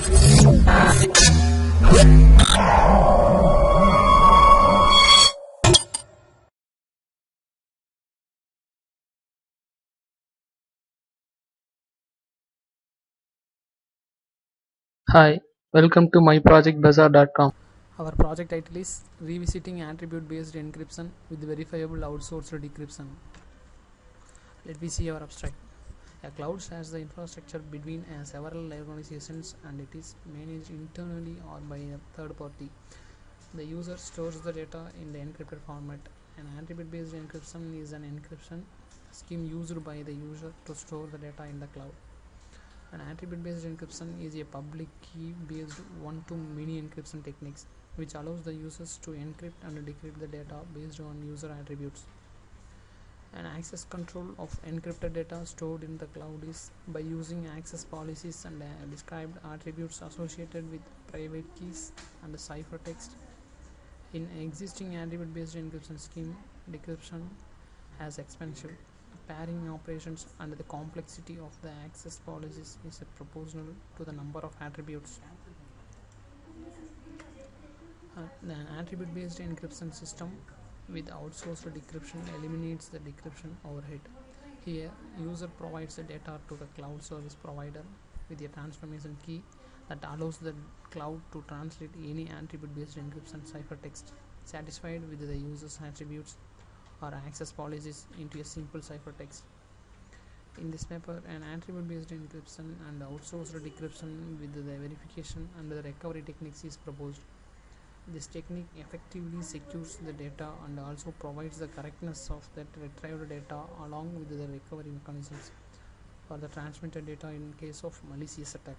Hi, welcome to MyProjectBazaar.com. Our project title is Revisiting Attribute-Based Encryption with Verifiable Outsourced Decryption. Let me see our abstract. A cloud has the infrastructure between several organizations and it is managed internally or by a third party. The user stores the data in the encrypted format. An attribute-based encryption is an encryption scheme used by the user to store the data in the cloud. An attribute-based encryption is a public key-based one-to-many encryption techniques which allows the users to encrypt and decrypt the data based on user attributes. An access control of encrypted data stored in the cloud is by using access policies and described attributes associated with private keys and ciphertext. In existing attribute-based encryption scheme, decryption has exponential pairing operations and the complexity of the access policies is proportional to the number of attributes. The attribute-based encryption system with outsourced decryption eliminates the decryption overhead. Here, user provides the data to the cloud service provider with a transformation key that allows the cloud to translate any attribute-based encryption ciphertext satisfied with the user's attributes or access policies into a simple ciphertext. In this paper, an attribute-based encryption and outsourced decryption with the verification and the recovery techniques is proposed. This technique effectively secures the data and also provides the correctness of the retrieved data along with the recovery mechanisms for the transmitted data in case of malicious attack.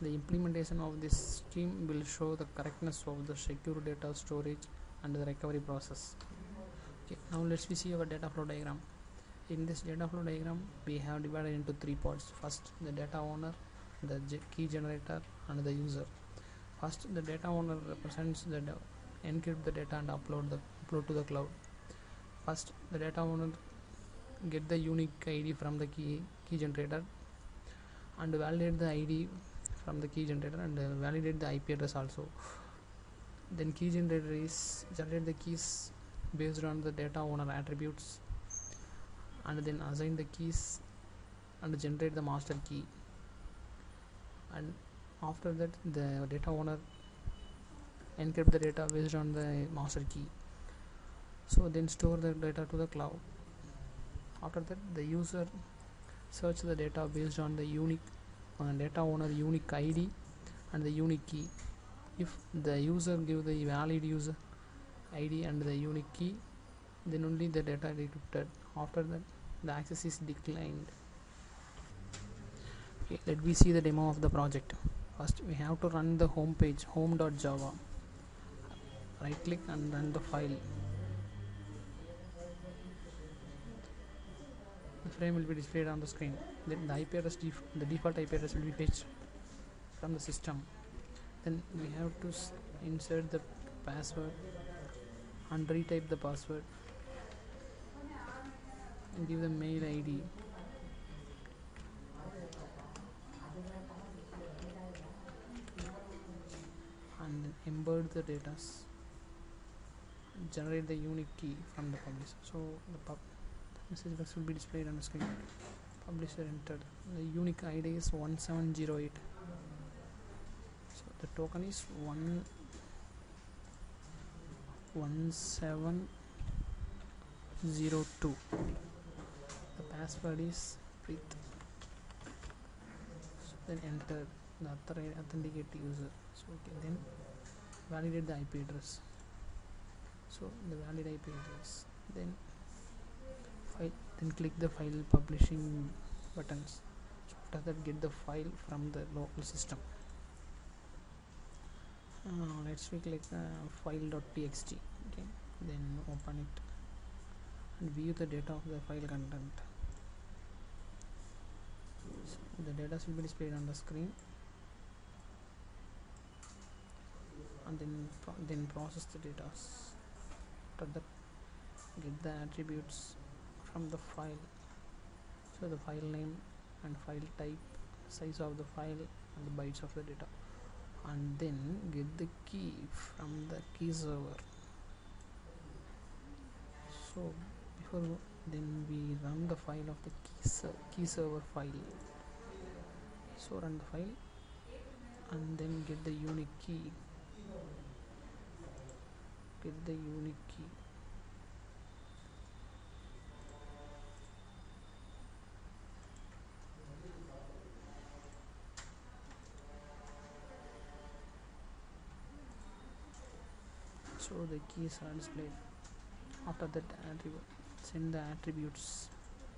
The implementation of this scheme will show the correctness of the secure data storage and the recovery process. Okay, now let's see our data flow diagram. In this data flow diagram, we have divided into three parts. First, the data owner, the key generator, and the user. First, the data owner represents the encrypt the data and upload to the cloud. First, the data owner get the unique ID from the key generator and validate the ID from the key generator and validate the IP address also. Then key generator is generate the keys based on the data owner attributes and then assign the keys and generate the master key, and after that the data owner encrypt the data based on the master key, so then store the data to the cloud. After that the user search the data based on the unique data owner unique ID and the unique key. If the user give the valid user ID and the unique key, then only the data decrypted. After that the access is declined. Okay, let me see the demo of the project. First we have to run the home page home.java. Right click and run the file. The frame will be displayed on the screen. Then the IP address the default IP address will be fetched from the system. Then we have to insert the password and retype the password and give the mail ID. And embed the data, generate the unique key from the publisher. So the message box will be displayed on the screen. Publisher entered. The unique ID is 1708. So the token is 1702. The password is Preet. So then enter the authenticate user. So okay, then validate the IP address. So the valid IP address. Then click the file publishing buttons. So after that get the file from the local system. Let's click file.txt. Okay, then open it and view the data of the file content. So the data will be displayed on the screen, and then process the data. After that get the attributes from the file. So the file name and file type, size of the file, and the bytes of the data, and then get the key from the key server. So before then we run the file of the key server file. So run the file and then get the unique key. So the keys are displayed. After that, send the attributes.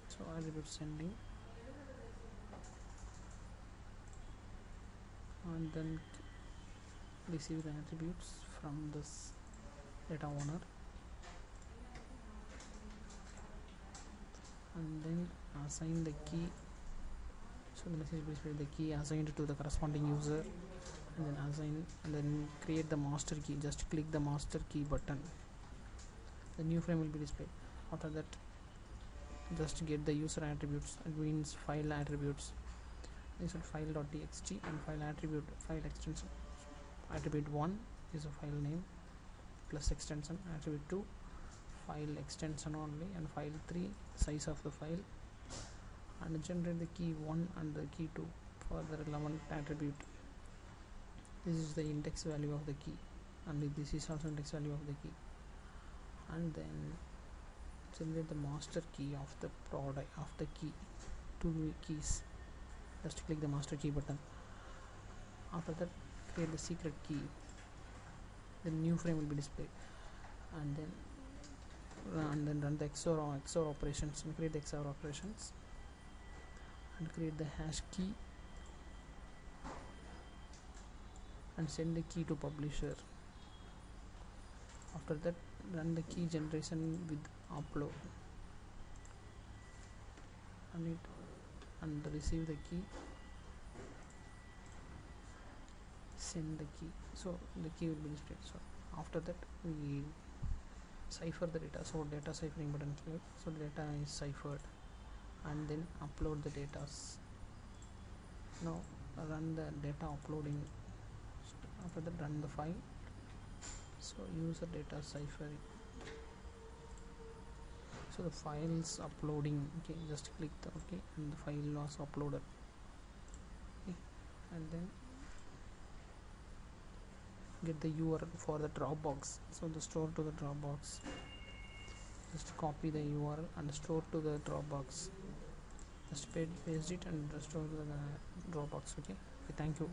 So attribute sending, and then receive the attributes from this data owner, and then assign the key. So the message will display the key assigned to the corresponding user, and then assign, and then create the master key. Just click the master key button. The new frame will be displayed. After that, just get the user attributes. It means file attributes. This is file.txt and file extension. Attribute 1 is a file name plus extension. Attribute 2 file extension only, and file 3 size of the file, and generate the key 1 and the key 2 for the relevant attribute. This is the index value of the key, and this is also index value of the key. And then generate the master key of the product of the key. 2 keys. Just click the master key button. After that, create the secret key. The new frame will be displayed, and then run the XOR operations, and create the XOR operations, and create the hash key, and send the key to publisher. After that, run the key generation with upload, and receive the key, send the key. So the key will be displayed. So after that, we cipher the data. So data ciphering button click. So data is ciphered, and then upload the data. Now run the data uploading. After that, run the file. So user data ciphering. So the files uploading. Okay, just click the OK, and the file was uploaded. Okay, and then get the URL for the Dropbox. So the store to the Dropbox. Just copy the URL and store to the Dropbox. Just paste it and store to the Dropbox. Okay, thank you.